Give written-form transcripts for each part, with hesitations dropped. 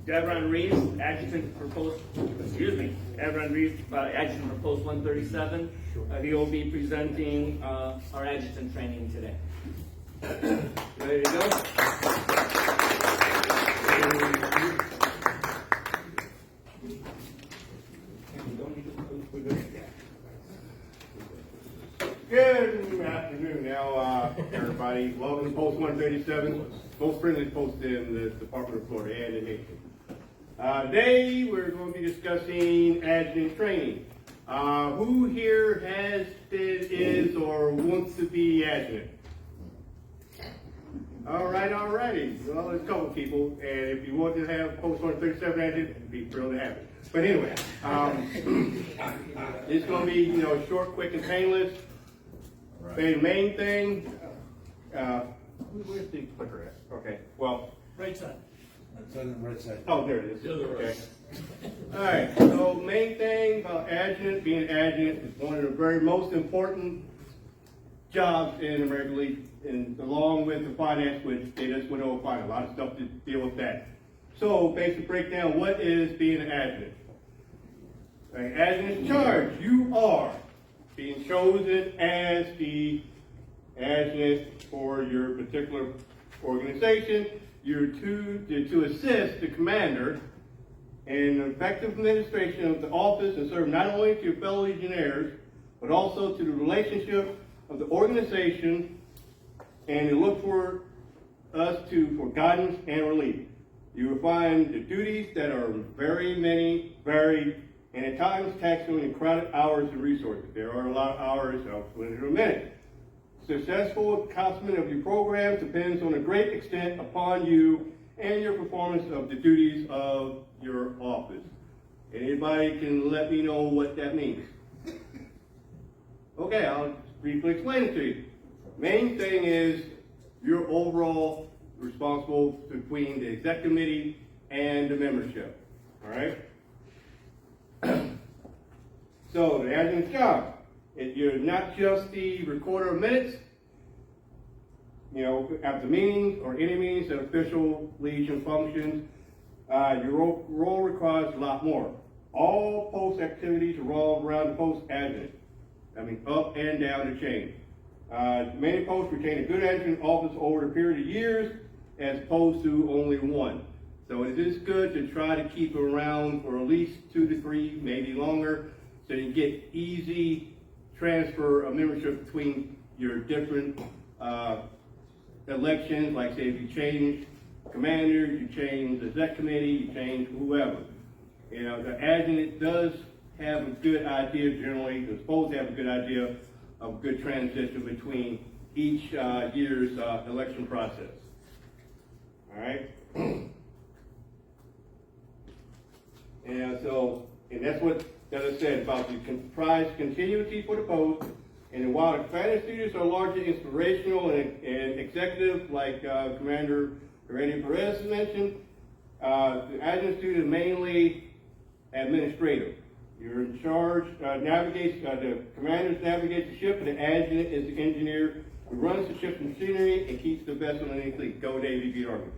Adjutant Reeves, Adjutant proposed, Adjutant Reeves, Adjutant proposed 137. He will be presenting our Adjutant training today. Ready to go? Good afternoon now, everybody. Welcome to Post 137, most friendly post in the Department of Florida and the nation. Today we're going to be discussing adjutant training. Who here has been, is, or wants to be adjutant? Alrighty. Well, there's a couple people, and if you want to have Post 137 adjutant, I'd be thrilled to have it. But anyway, it's going to be, short, quick, and painless. The main thing, where's the clicker at? Okay, well. Right side. It's on the right side. Oh, there it is. To the right. Okay. All right, so main thing about adjutant, being adjutant is one of the very most important jobs in American League, and along with the finance, which they just went over finance, a lot of stuff to deal with that. So, basic breakdown, what is being an adjutant? An adjutant's charge, you are being chosen as the adjutant for your particular organization. You're to assist the commander in effective administration of the office and serve not only to your fellow legionnaires, but also to the relationship of the organization, and to look for us for guidance and relief. You will find the duties that are very many, varied, and at times taxing and crowded hours and resources. There are a lot of hours, I'll explain in a minute. Successful accomplishment of your programs depends on a great extent upon you and your performance of the duties of your office. Anybody can let me know what that means? Okay, I'll briefly explain it to you. Main thing is you're overall responsible between the exec committee and the membership, all right? So the adjutant's job, you're not just the recorder of minutes, after meetings or any meetings that official legion functions. Your role requires a lot more. All post activities revolve around the post adjutant. Up and down the chain. Many posts retain a good adjutant office over a period of years, as opposed to only one. So it is good to try to keep around for at least 2 to 3, maybe longer, so you get easy transfer of membership between your different elections. Like say if you change commanders, you change the exec committee, you change whoever. The adjutant does have a good idea generally, they're supposed to have a good idea of good transition between each year's election process. All right? And that's what that said about the prize continuity for the post. And while the commander students are largely inspirational and executive, like Commander Perez mentioned, the adjutant student is mainly administrative. You're in charge, the commanders navigate the ship, and the adjutant is the engineer who runs the ship's machinery and keeps the vessel in any fleet. Go Navy, beat Army.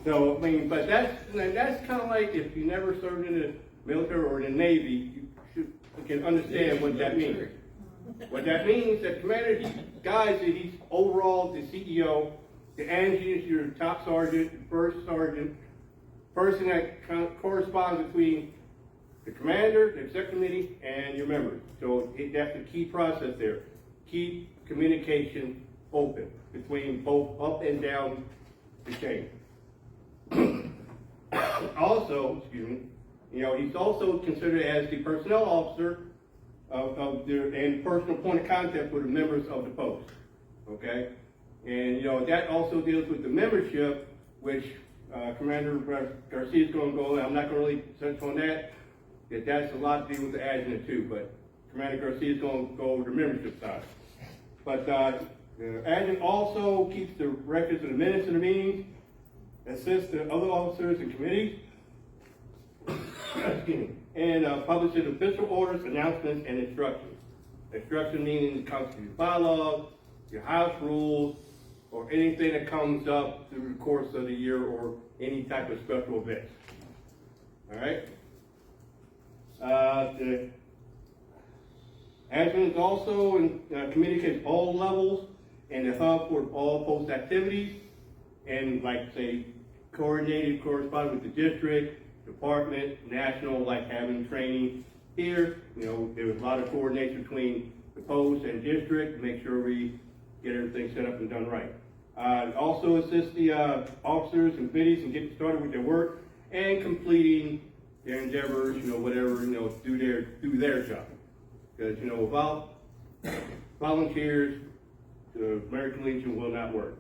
But that's kind of like if you never served in the military or in the Navy, you can understand what that means. What that means, that commander, he's overall the CEO, the adjutant is your top sergeant, first sergeant, person that corresponds between the commander, the exec committee, and your members. So that's the key process there. Keep communication open between both up and down the chain. Also, he's also considered as the personnel officer and personal point of contact for the members of the post. Okay, and that also deals with the membership, which Commander Garcia is going to go. I'm not going to really touch on that. That's a lot to do with the adjutant too, but Commander Garcia is going to go over the membership side. But the adjutant also keeps the records of the minutes of the meetings, assists the other officers and committees, and publishes official orders, announcements, and instructions. Instruction meaning the constitutional bylaws, your house rules, or anything that comes up through the course of the year or any type of special events. All right? The adjutant also communicates all levels and the hub for all post activities, and like say coordinated corresponding with the district, department, national, like having training here. You know, there was a lot of coordination between the post and district to make sure we get everything set up and done right. Also assist the officers and committees in getting started with their work and completing their endeavors, you know, whatever, you know, do their job. Because, you know, without volunteers, the American Legion will not work.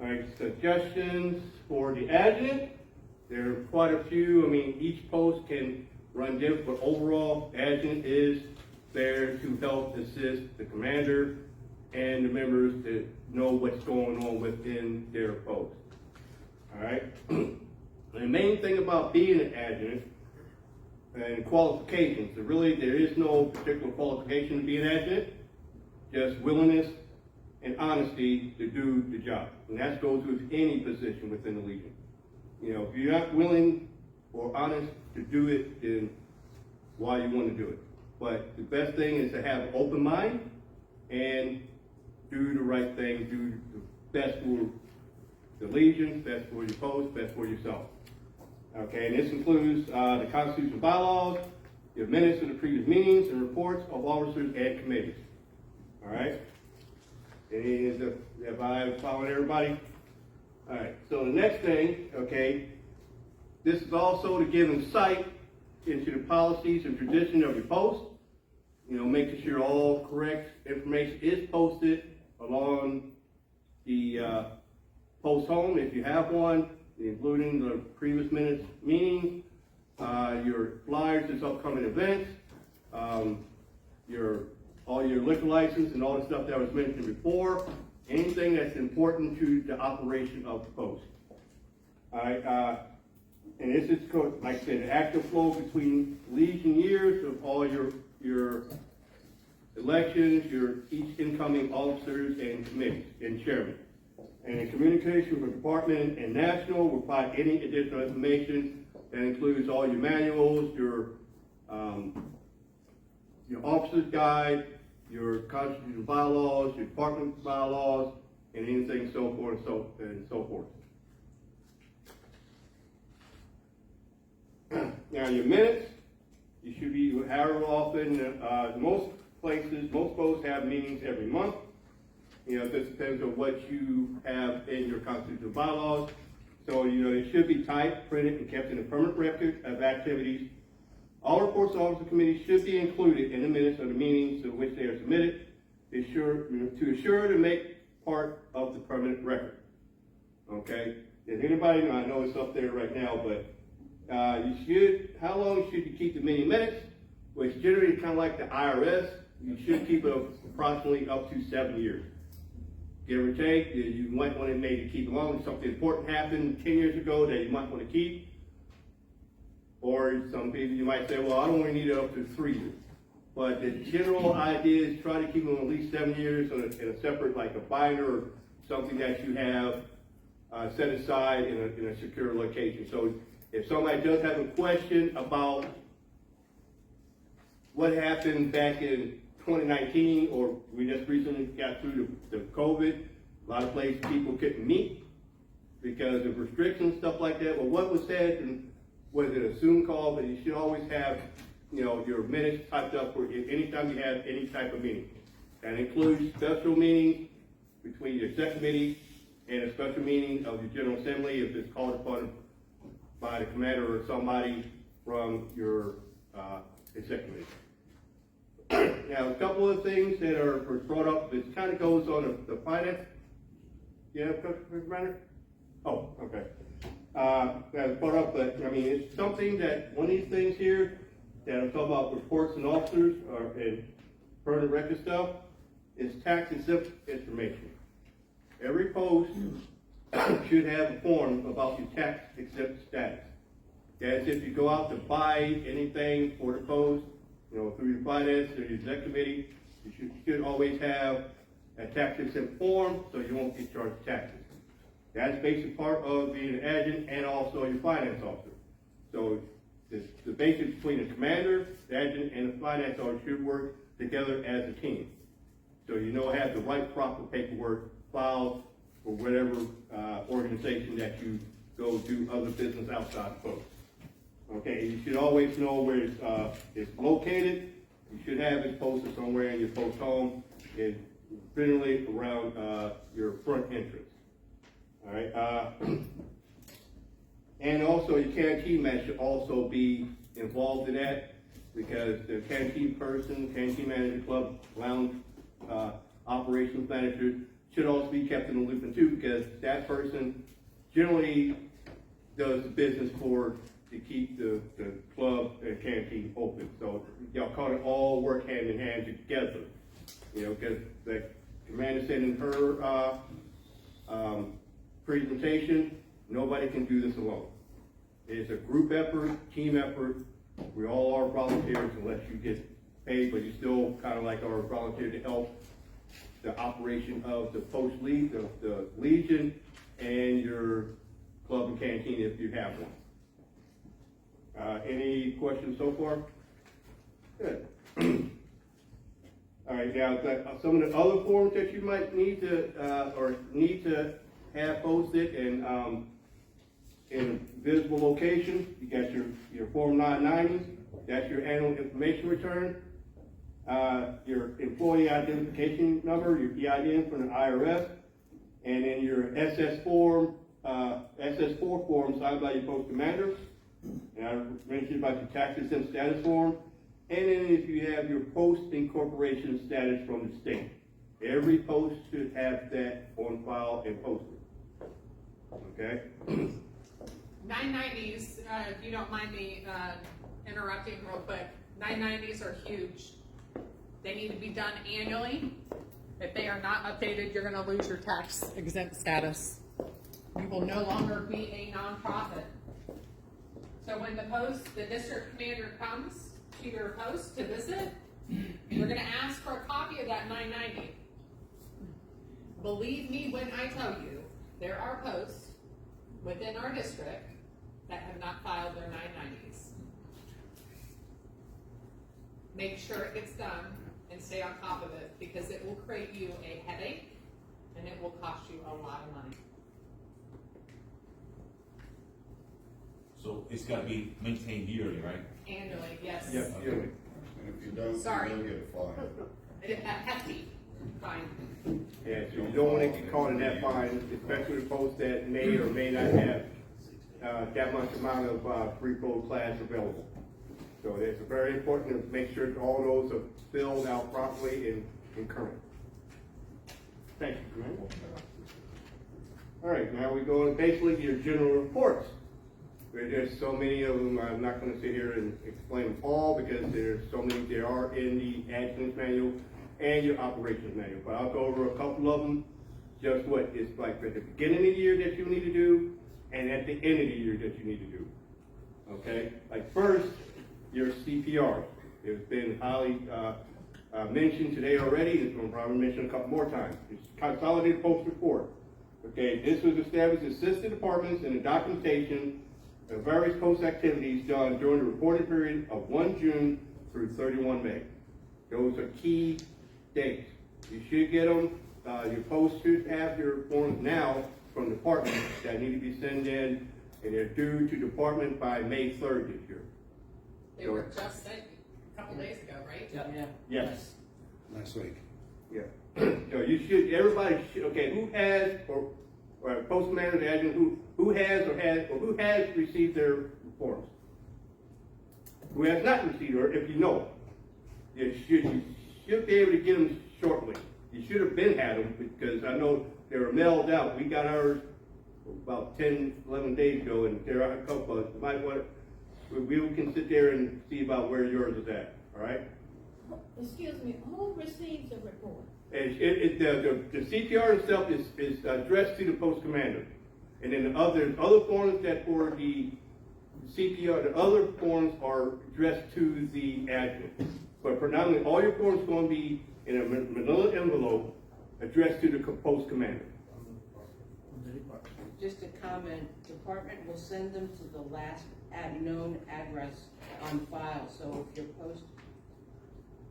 All right, suggestions for the adjutant. There are quite a few. I mean, each post can run different, but overall, the adjutant is there to help assist the commander and the members to know what's going on within their post. All right. The main thing about being an adjutant and qualifications, there is no particular qualification to be an adjutant, just willingness and honesty to do the job. And that goes with any position within the Legion. You know, if you're not willing or honest to do it, then why you want to do it? But the best thing is to have an open mind and do the right thing, do the best for the Legion, best for your post, best for yourself. Okay, and this includes the Constitution bylaws, the minutes of the previous meetings, and reports of officers and committees. All right? Have I followed everybody? All right, so the next thing, okay, this is also to give insight into the policies and tradition of your post. You know, making sure all correct information is posted along the post home if you have one, including the previous minutes meetings, your flyers, this upcoming events, all your liquor license and all the stuff that was mentioned before, anything that's important to the operation of the post. All right, and this is, like I said, the active flow between Legion years of all your elections, each incoming officers and committees and chairmen. And in communication with department and national, will provide any additional information that includes all your manuals, your officer's guide, your constitutional bylaws, your department bylaws, and anything so forth and so forth. Now your minutes, you should be however often. Most posts have meetings every month. You know, this depends on what you have in your constitutional bylaws. So, you know, it should be typed, printed, and kept in a permanent record of activities. All reports of officer committees should be included in the minutes of the meetings to which they are submitted to assure to make part of the permanent record. Okay? Does anybody know? I know it's up there right now, but how long should you keep the meeting minutes? Well, it's generally kind of like the IRS. You should keep it approximately up to 7 years. Give or take, you might want to maybe keep it long. If something important happened 10 years ago that you might want to keep. Or some people, you might say, well, I don't want to need it up to 3 years. But the general idea is try to keep them at least 7 years in a separate, like a binder or something that you have set aside in a secure location. So if somebody does have a question about what happened back in 2019, or we just recently got through the COVID, a lot of places people couldn't meet because of restrictions, stuff like that. Well, what was said, and was it a Zoom call? But you should always have, you know, your minutes typed up for anytime you have any type of meeting. That includes special meetings between your set committee and a special meeting of your General Assembly if it's called upon by the commander or somebody from your exec committee. Now, a couple of things that are brought up, this kind of goes on the finance. Yeah, Commander? Oh, okay. That's brought up, but I mean, it's something that one of these things here that I'm talking about reports and officers and permanent record stuff is tax exempt information. Every post should have a form about your tax exempt status. That's if you go out to buy anything for the post, you know, through your finance or your exec committee, you should always have a tax exempt form, so you won't get charged taxes. That's basic part of being an adjutant and also your finance officer. So the basics between the commander, the adjutant, and the finance officer should work together as a team. So you know, have the right proper paperwork filed for whatever organization that you go do other business outside the post. Okay, you should always know where it's located. You should have it posted somewhere in your post home, and generally around your front entrance. All right, and also your canteen man should also be involved in that, because the canteen person, canteen manager, club, lounge operations manager should also be kept in the loop too, because that person generally does the business to keep the club and canteen open. So y'all kind of all work hand in hand together, you know, because the commander said in her presentation, nobody can do this alone. It's a group effort, team effort. We all are volunteers unless you get paid, but you still kind of like are a volunteer to help the operation of the post league, the Legion, and your club and canteen if you have one. Any questions so far? Good. All right, now some of the other forms that you might need to have posted and in visible locations. You got your Form 990, that's your annual information return, your employee identification number, your EIN from the IRS, and then your SS4 form signed by your post commander. And I mentioned about your tax exempt status form, and then if you have your post incorporation status from the state. Every post should have that on file and posted. Okay? 990s, if you don't mind me interrupting real quick, 990s are huge. They need to be done annually. If they are not updated, you're going to lose your tax exempt status. You will no longer be a nonprofit. So when the district commander comes to your post to visit, we're going to ask for a copy of that 990. Believe me when I tell you, there are posts within our district that have not filed their 990s. Make sure it gets done and stay on top of it, because it will create you a headache and it will cost you a lot of money. So it's gotta be maintained yearly, right? Annually, yes. Yes, Okay. yearly. And if you don't, Sorry. you'll get a fine. A hefty fine. Yeah, so you don't want to get caught in that fine, especially the posts that may or may not have that much amount of free flow class available. So it's very important to make sure that all those are filled out properly and current. Thank you, Commander. All right, now we go to basically your general reports. There's so many of them, I'm not going to sit here and explain them all because there's so many, there are in the adjutant manual and your operations manual. But I'll go over a couple of them, just what it's like at the beginning of the year that you need to do and at the end of the year that you need to do. Okay? Like first, your CPR. It's been highly mentioned today already. It's going to probably mention a couple more times. It's Consolidated Post Report. Okay, this was established to assist the departments in the documentation of various post activities done during the reporting period of 1 June through 31 May. Those are key dates. You should get them. Your post should have your forms now from departments that need to be sent in, and they're due to department by May 3rd this year. They were just sent a couple days ago, right? Yeah. Yes. Next week. Yeah. So you should, everybody should, okay, who has, or post manager, adjutant, who has received their forms? Who has not received, or if you know, you should be able to get them shortly. You should have been had them, because I know they were mailed out. We got ours about 10, 11 days ago, and there are a couple of us. Might want, we can sit there and see about where yours is at, all right? Excuse me, who receives the report? The CPR itself is addressed to the post commander. And then the other forms that for the CPR, the other forms are addressed to the adjutant. But predominantly, all your forms are going to be in a manila envelope addressed to the post commander. Just a comment, department will send them to the last known address on file, so if your post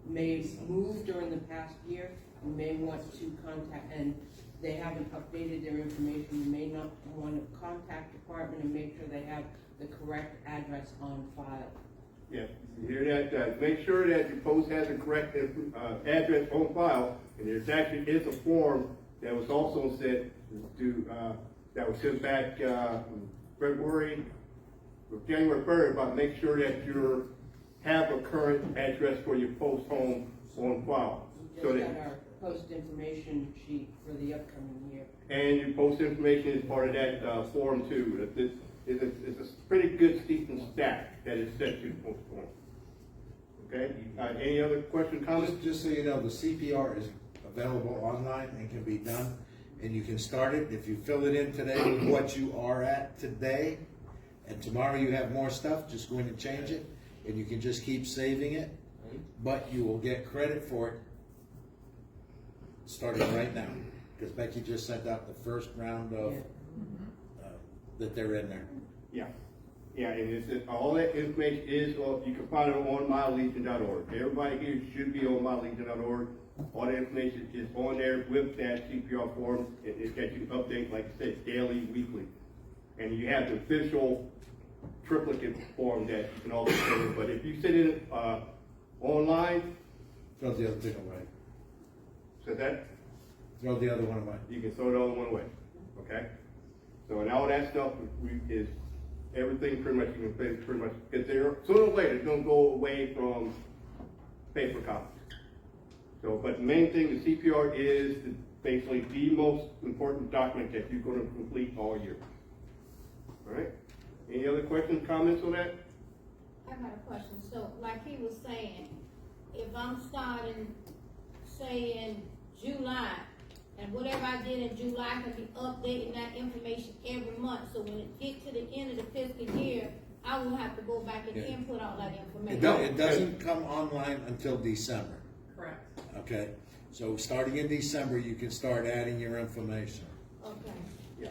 may move during the past year, you may want to contact, and they haven't updated their information, you may not want to contact department and make sure they have the correct address on file. Yeah, you hear that? Make sure that your post has the correct address on file, and there's actually is a form that was also sent to, that was sent back, January 3rd, about make sure that you have a current address for your post home on file. We So just that, got our post information sheet for the upcoming year. and your post information is part of that, form too. That this is it's a pretty good steep stack that is sent to the post form. Okay, any other question, comments? Just so you know, the CPR is available online and can be done, and you can start it, if you fill it in today with what you are at today, and tomorrow you have more stuff, just go in and change it, and you can just keep saving it, but you will get credit for it starting right now, because Becky just sent out the first round of, that they're in there. Yeah, yeah, and all that information is, you can find it on mylegion.org. Everybody here should be on mylegion.org. All the information is on there with that CPR form. It gets you update, like I said, daily, weekly. And you have the official triplicate form that you can also send in. But if you send it online, Throw the other thing away. so that Throw the other one away. you can throw it all in one way. Okay? So, and all that stuff is everything pretty much, you can pretty much get there. Sooner or later, it's gonna go away from paper copies. So, but the main thing, the CPR is basically the most important document that you're gonna complete all year. All right? Any other questions, comments on that? I got a question. So like he was saying, if I'm starting, say in July, and whatever I did in July can be updating that information every month. So when it gets to the end of the fiscal year, I won't have to go back and input all that information. It doesn't come online until December. Correct. Okay, so starting in December, you can start adding your information. Okay. Yeah.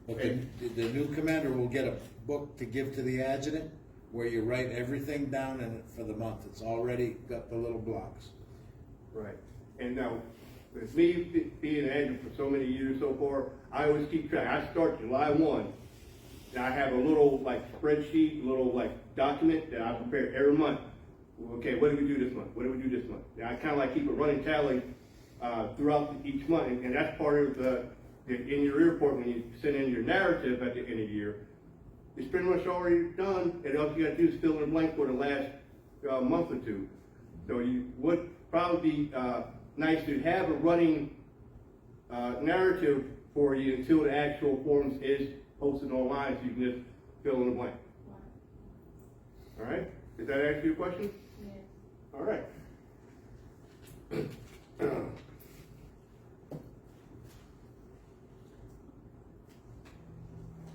But the new commander will get a book to give to the adjutant where you write everything down in it for the month. It's already got the little blocks. Right. And now, with me being an adjutant for so many years so far, I always keep track. I start July 1, and I have a little like spreadsheet, little like document that I prepare every month. Okay, what did we do this month? What did we do this month? And I kind of like keep a running tally throughout each month, and that's part of in your report when you send in your narrative at the end of the year. It's pretty much already done, and all you got to do is fill in the blank for the last month or two. So you would probably be nice to have a running narrative for you until the actual forms is posted online, so you can just fill in the blank. All right? Did that answer your question? Yeah. All right.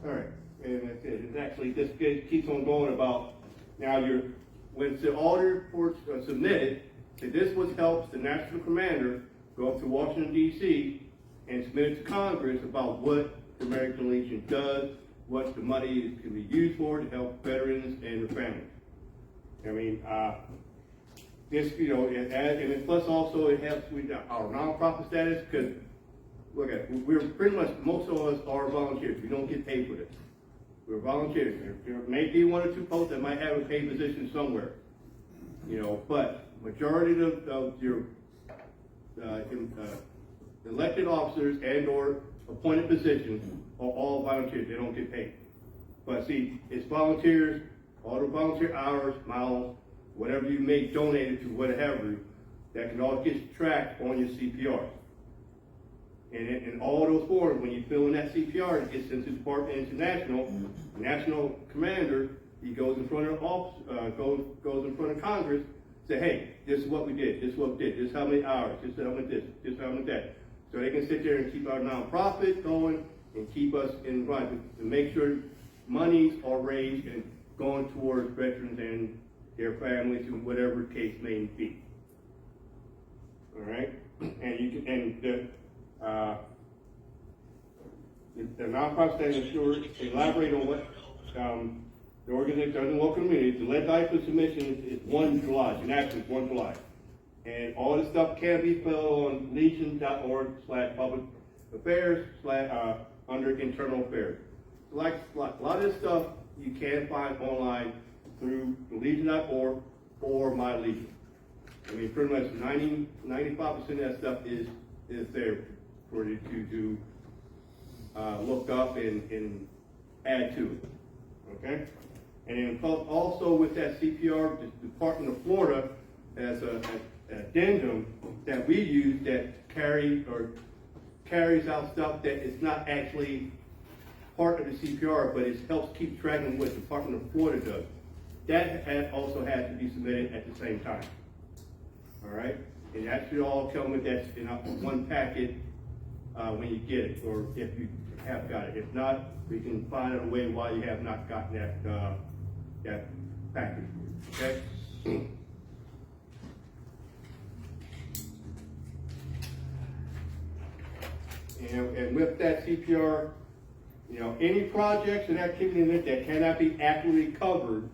All right, and that's it. It actually just keeps on going about, now when the audit reports are submitted, that this was helps the national commander go up to Washington D.C. and submit it to Congress about what the American Legion does, what the money can be used for to help veterans and their families. I mean, this, you know, and plus also it helps with our nonprofit status, because look at it, we're pretty much, most of us are volunteers. We don't get paid for this. We're volunteers. There may be one or two folks that might have a paid position somewhere, you know, but majority of your elected officers and or appointed positions are all volunteers. They don't get paid. But see, it's volunteers, all the volunteer hours, miles, whatever you may donate it to, whatever, that can all get tracked on your CPR. And in all those forms, when you fill in that CPR, it gets into the Department of National Commander, he goes in front of goes in front of Congress, say, hey, this is what we did, this is what we did, this is how many hours, this is how many this is how many that. So they can sit there and keep our nonprofit going and keep us in line to make sure monies are raised and going towards veterans and their families and whatever the case may be. All right, and you can, and The nonprofit that ensures, elaborate on what, the organization does in local communities. The lead for submission is 1 July, and actually it's 1 July. And all this stuff can be found on legion.org/public affairs under internal affairs. So like a lot of this stuff you can find online through legion.org or My Legion. I mean, pretty much 95% of that stuff is there for you to look up and add to it. Okay? And then also with that CPR, the Department of Florida has an addendum that we use that carries out stuff that is not actually part of the CPR, but it helps keep track of what the Department of Florida does. That also has to be submitted at the same time. All right? And that should all come with that in one packet when you get it, or if you have got it. If not, we can find a way why you have not gotten that package. Okay? And with that CPR, you know, any projects and activity in it that cannot be accurately covered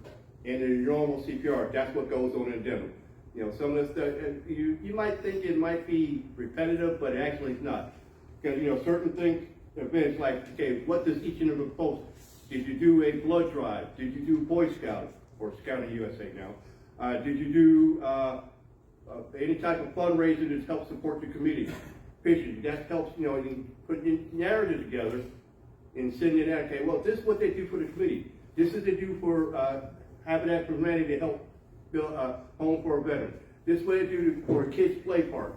in the normal CPR, that's what goes on in demo. You know, some of the stuff, you might think it might be repetitive, but actually it's not. Because, you know, certain things, events like, okay, what does each and every post? Did you do a blood drive? Did you do Boy Scout, or Scouting USA now? Did you do any type of fundraiser that helps support the community? Fishing, that helps, you know, you can put your narrative together and send it out, okay, well, this is what they do for the community. This is what they do for Habitat for Humanity to help build a home for a veteran. This is what they do for a kids' play park.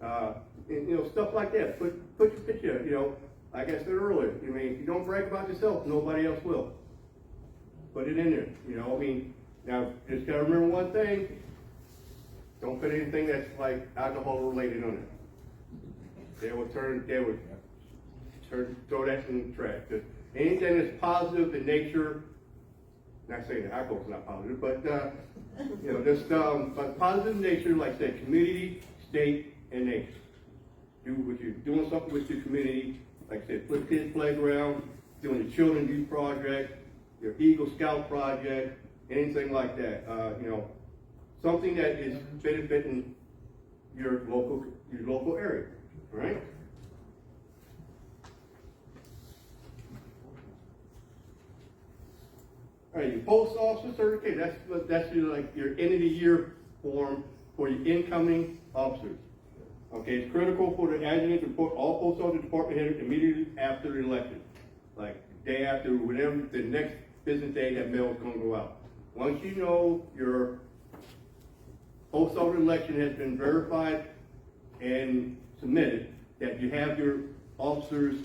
And, you know, stuff like that. Put your picture, you know, like I said earlier, I mean, if you don't brag about yourself, nobody else will. Put it in there, you know, I mean, now, just gotta remember one thing, don't put anything that's like alcohol related on it. They would throw that in the trash. Just anything that's positive in nature, not saying that alcohol's not positive, but, you know, just, but positive in nature, like I said, community, state, and nature. Do what you're doing something with your community, like I said, put kids playground, doing the children's youth project, your Eagle Scout project, anything like that. You know, something that is benefiting your local area, right? All right, your post officer certificate, that's your, like your end of the year form for your incoming officers. Okay, it's critical for the adjutant to report all post officer department heads immediately after the election. Like day after, whatever the next business day that mail is gonna go out. Once you know your post officer election has been verified and submitted, that you have your officers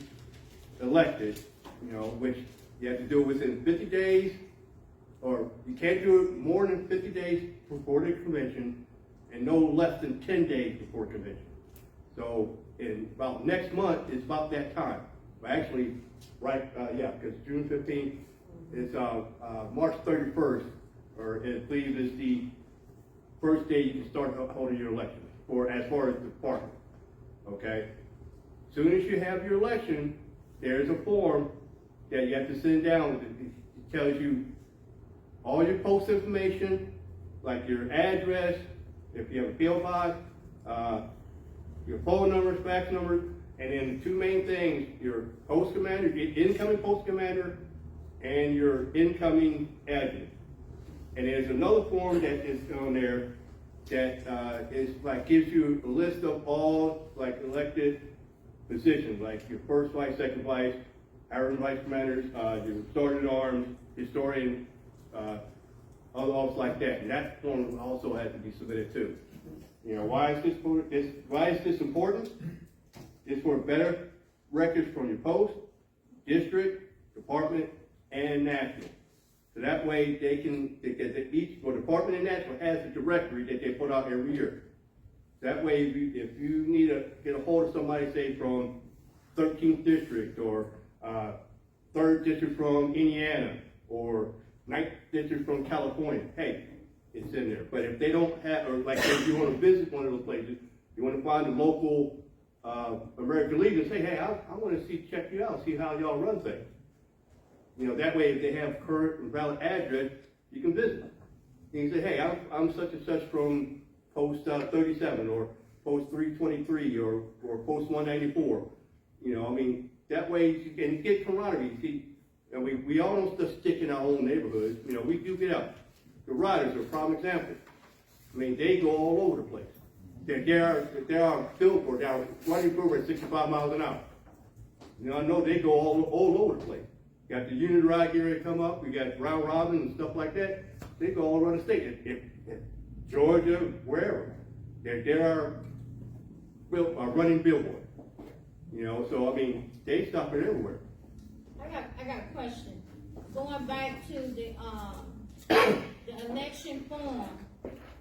elected, you know, which you have to do it within 50 days, or you can't do it more than 50 days before the convention, and no less than 10 days before convention. So in about next month, it's about that time. Well, actually, right, yeah, because June 15th is March 31st, or I believe is the first day you can start holding your election, as far as the department. Okay? Soon as you have your election, there's a form that you have to send down. It tells you all your post information, like your address, if you have a PO box, your phone numbers, fax numbers, and then the two main things, your post commander, your incoming post commander, and your incoming adjutant. And there's another form that is on there that is like gives you a list of all like elected positions, like your first vice, second vice, hourly vice commanders, your sergeant at arms, historian, other officers like that. And that form also has to be submitted too. You know, why is this important? It's for better records from your post, district, department, and national. So that way they can, each department and national has a directory that they put out every year. That way, if you need to get a hold of somebody, say from 13th district, or 3rd district from Indiana, or 9th district from California, hey, it's in there. But if they don't have, or like if you want to visit one of those places, you want to find the local American Legion, say, hey, I wanna check you out, see how y'all run things. You know, that way if they have current and valid address, you can visit. You can say, hey, I'm such and such from post 37 or post 323 or post 194. You know, I mean, that way you can get camaraderie. See, and we all don't just stick in our own neighborhoods. You know, we do get out. The riders are a prime example. I mean, they go all over the place. There are billboards down running over at 65 miles an hour. You know, I know they go all over the place. Got the unit ride getting ready to come up. We got round robin and stuff like that. They go all around the state. In Georgia, wherever. There are running billboards. You know, so I mean, they stop it everywhere. I got a question. Going back to the election form,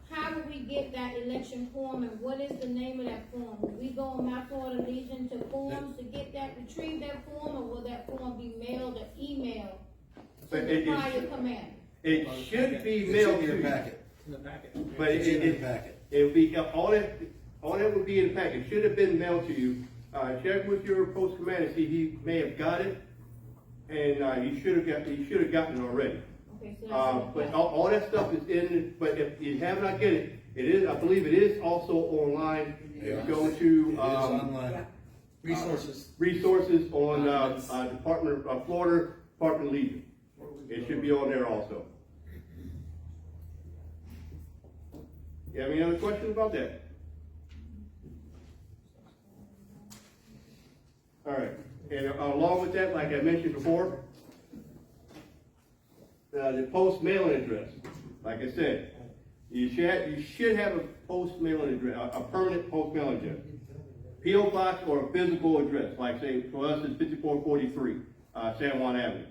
how do we get that election form and what is the name of that form? Will we go on My Florida Legion to forms to get that, retrieve that form, or will that form be mailed or emailed to the prior commander? It should be It's mailed in to your you. packet. But It's in your packet. it'll be, all that would be in the packet. Should have been mailed to you. Check with your post commander, see, he may have got it, and he should have gotten it already. Okay, so that's But all that stuff is in, but if you have not get it, I believe it is also online. Yeah. Go to, It is online. resources on, Department of Florida, Department of Legion. It should be on there also. You have any other questions about that? All right, and along with that, like I mentioned before, the post mailing address, like I said, you should have a post mailing address, a permanent post mailing address. P.O. box or a physical address, like say for us it's 5443 San Juan Avenue.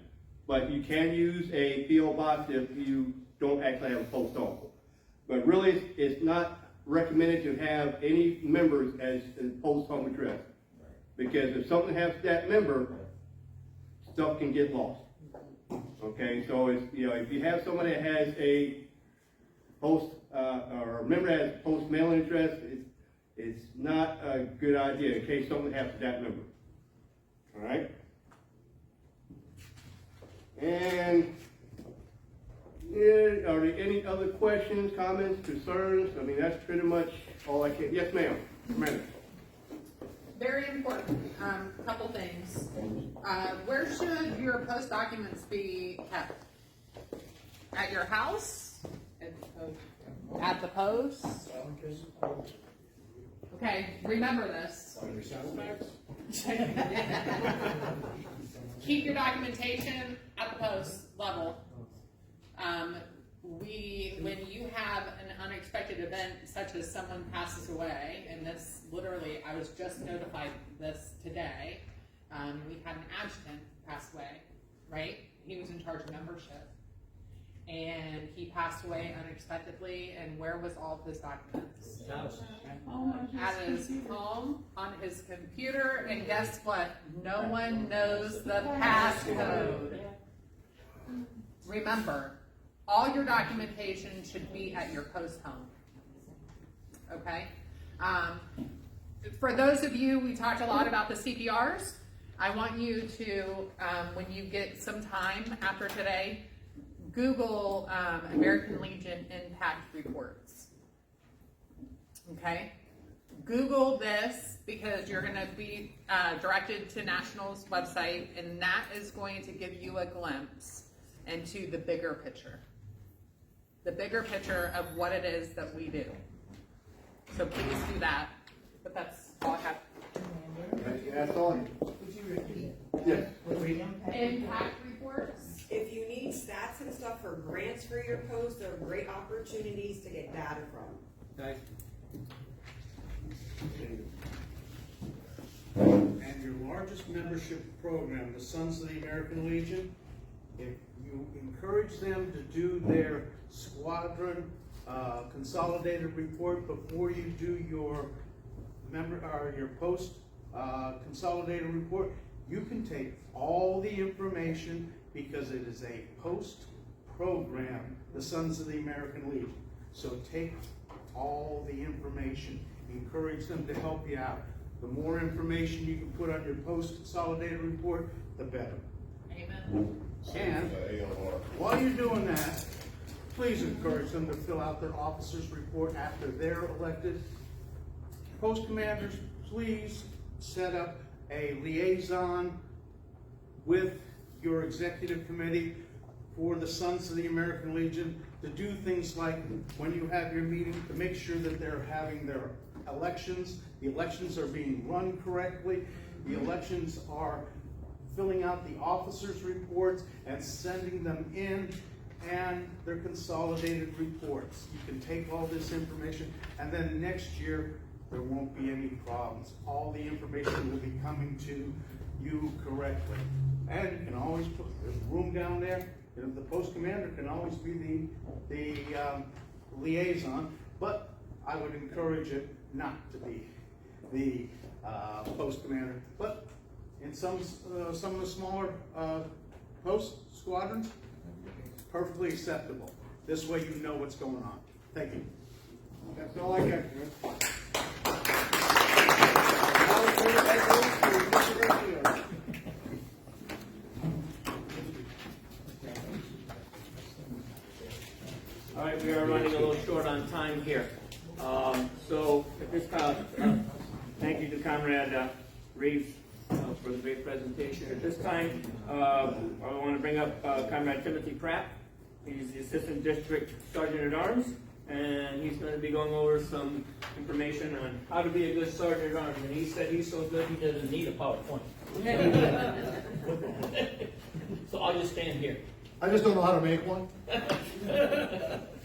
But you can use a P.O. box if you don't actually have a post office. But really, it's not recommended to have any members as a post home address. Because if something happens to that member, stuff can get lost. Okay, so it's, you know, if you have someone that has a post, or a member has a post mailing address, it's not a good idea in case something happens to that member. All right? And yeah, are there any other questions, comments, concerns? I mean, that's pretty much all I can. Yes, ma'am. Ma'am. Very important, couple things. Where should your post documents be kept? At your house? At the post? Okay, remember this. Keep your documentation at the post level. When you have an unexpected event such as someone passes away, and this literally, I was just notified this today, we had an adjutant pass away, right? He was in charge of membership. And he passed away unexpectedly, and where was all of his documents? At his home, on his computer, and guess what? No one knows the passcode. Remember, all your documentation should be at your post home. Okay? For those of you, we talked a lot about the CPRs. I want you to, when you get some time after today, Google American Legion Impact Reports. Okay? Google this because you're going to be directed to National's website, and that is going to give you a glimpse into the bigger picture. The bigger picture of what it is that we do. So please do that. But that's all I have. That's all. Would you repeat? Yes. Impact reports. If you need stats and stuff for grants for your post, there are great opportunities to get data from. And your largest membership program, the Sons of the American Legion, if you encourage them to do their squadron consolidated report before you do your your post consolidated report, you can take all the information because it is a post program, the Sons of the American Legion. So take all the information, encourage them to help you out. The more information you can put on your post-consolidated report, the better. Amen. And while you're doing that, please encourage them to fill out their officer's report after they're elected. Post commanders, please set up a liaison with your executive committee for the Sons of the American Legion to do things like, when you have your meeting, to make sure that they're having their elections, the elections are being run correctly, the elections are filling out the officers' reports and sending them in, and their consolidated reports. You can take all this information, and then next year, there won't be any problems. All the information will be coming to you correctly. And you can always put, there's room down there, and the post commander can always be the liaison, but I would encourage it not to be the post commander. But in some of the smaller post squadrons, perfectly acceptable. This way you know what's going on. Thank you. That's all I got. All right, we are running a little short on time here. So at this time, thank you to Comrade Reeves for the great presentation. At this time, I want to bring up Comrade Timothy Pratt. He's the Assistant District Sergeant at Arms, and he's going to be going over some information on how to be a good Sergeant at Arms. And he said he's so good he doesn't need a PowerPoint. So I'll just stand here. I just don't know how to make one.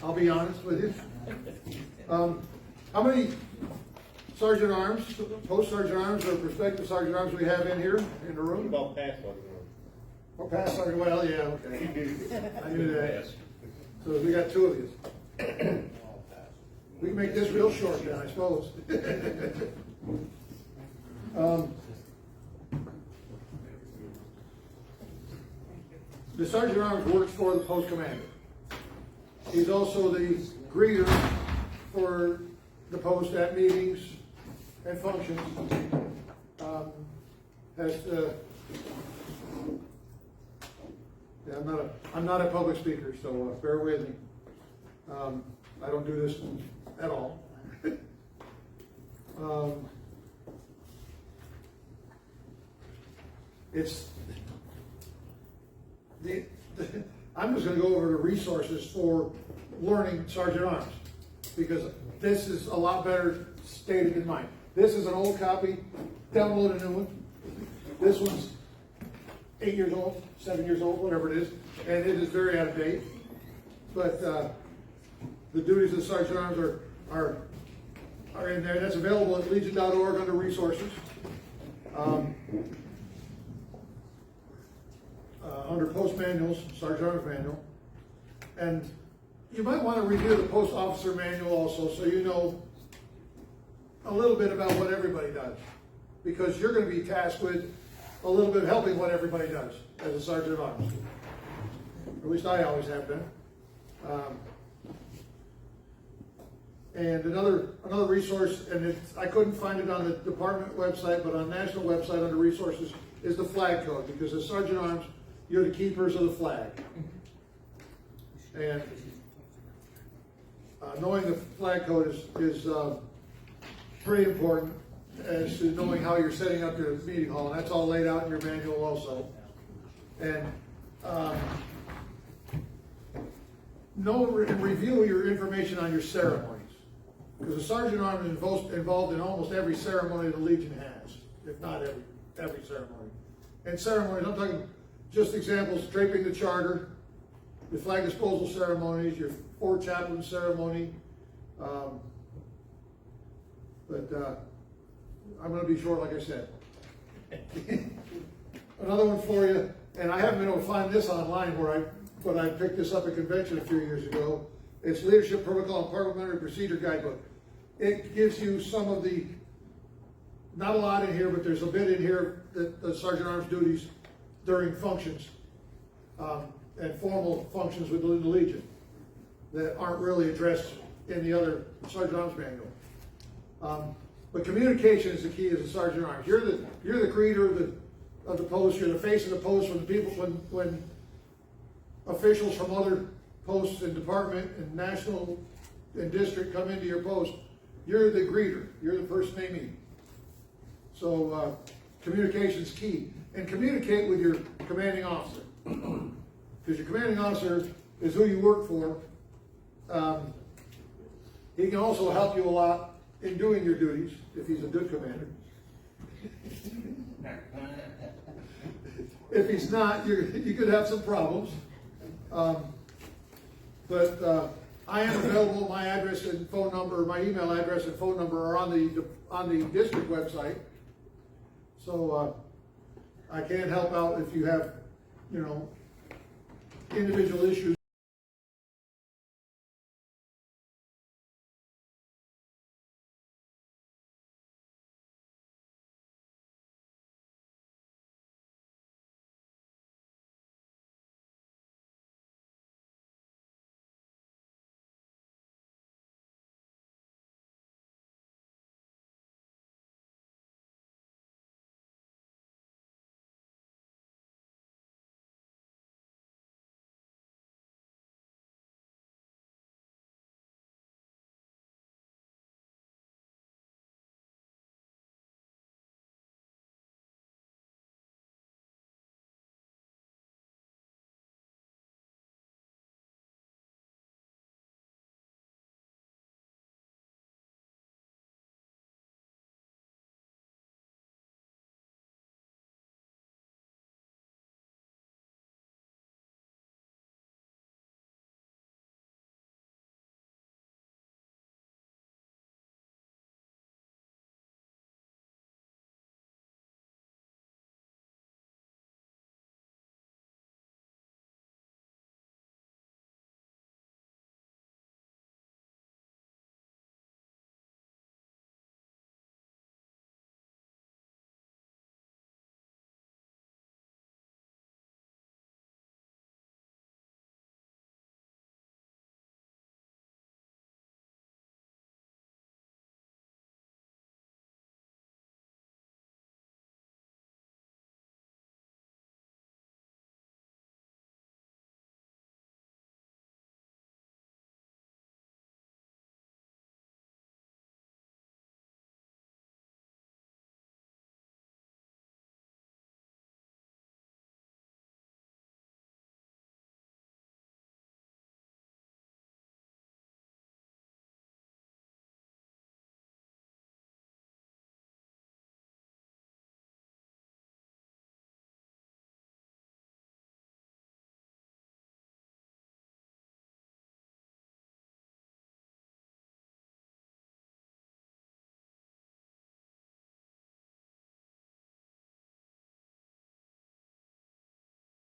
I'll be honest with you. How many Sergeant Arms, post Sergeant Arms, or prospective Sergeant Arms we have in here in the room? About past one. Or past Sergeant? Well, yeah, okay. I knew that. So we got two of you. We can make this real short then, I suppose. The Sergeant at Arms works for the post commander. He's also the greeter for the post at meetings and functions. I'm not a public speaker, so bear with me. I don't do this at all. I'm just going to go over the resources for learning Sergeant Arms, because this is a lot better stated than mine. This is an old copy. Download a new one. This one's 8 years old, 7 years old, whatever it is, and it is very out of date. But the duties of the Sergeant Arms are in there. That's available at legion.org under resources. Under post manuals, Sergeant Arms manual. And you might want to review the post officer manual also, so you know a little bit about what everybody does. Because you're going to be tasked with a little bit of helping what everybody does as a Sergeant at Arms. Or at least I always have been. And another resource, and I couldn't find it on the department website, but on national website under resources, is the flag code, because as Sergeant at Arms, you're the keepers of the flag. And knowing the flag code is pretty important as to knowing how you're setting up your meeting hall, and that's all laid out in your manual also. And review your information on your ceremonies, because the Sergeant at Arms is involved in almost every ceremony the Legion has, if not every ceremony. And ceremonies, I'm talking just examples: draping the charter, the flag disposal ceremonies, your fort chaplain ceremony. But I'm going to be short, like I said. Another one for you, and I haven't been able to find this online but I picked this up at convention a few years ago. It's Leadership Protocol and Parliamentary Procedure Guidebook. It gives you some of the, not a lot in here, but there's a bit in here that the Sergeant Arms duties during functions and formal functions within the Legion that aren't really addressed in the other Sergeant Arms manual. But communication is the key as a sergeant at arms. You're the greeter of the post, you're the face of the post when people, when officials from other posts and department and national and district come into your post, you're the greeter, you're the person they meet. So, communication's key. And communicate with your commanding officer. Because your commanding officer is who you work for. He can also help you a lot in doing your duties, if he's a good commander. If he's not, you could have some problems. But I am available. My address and phone number, my email address and phone number are on the district website. So I can help out if you have, individual issues.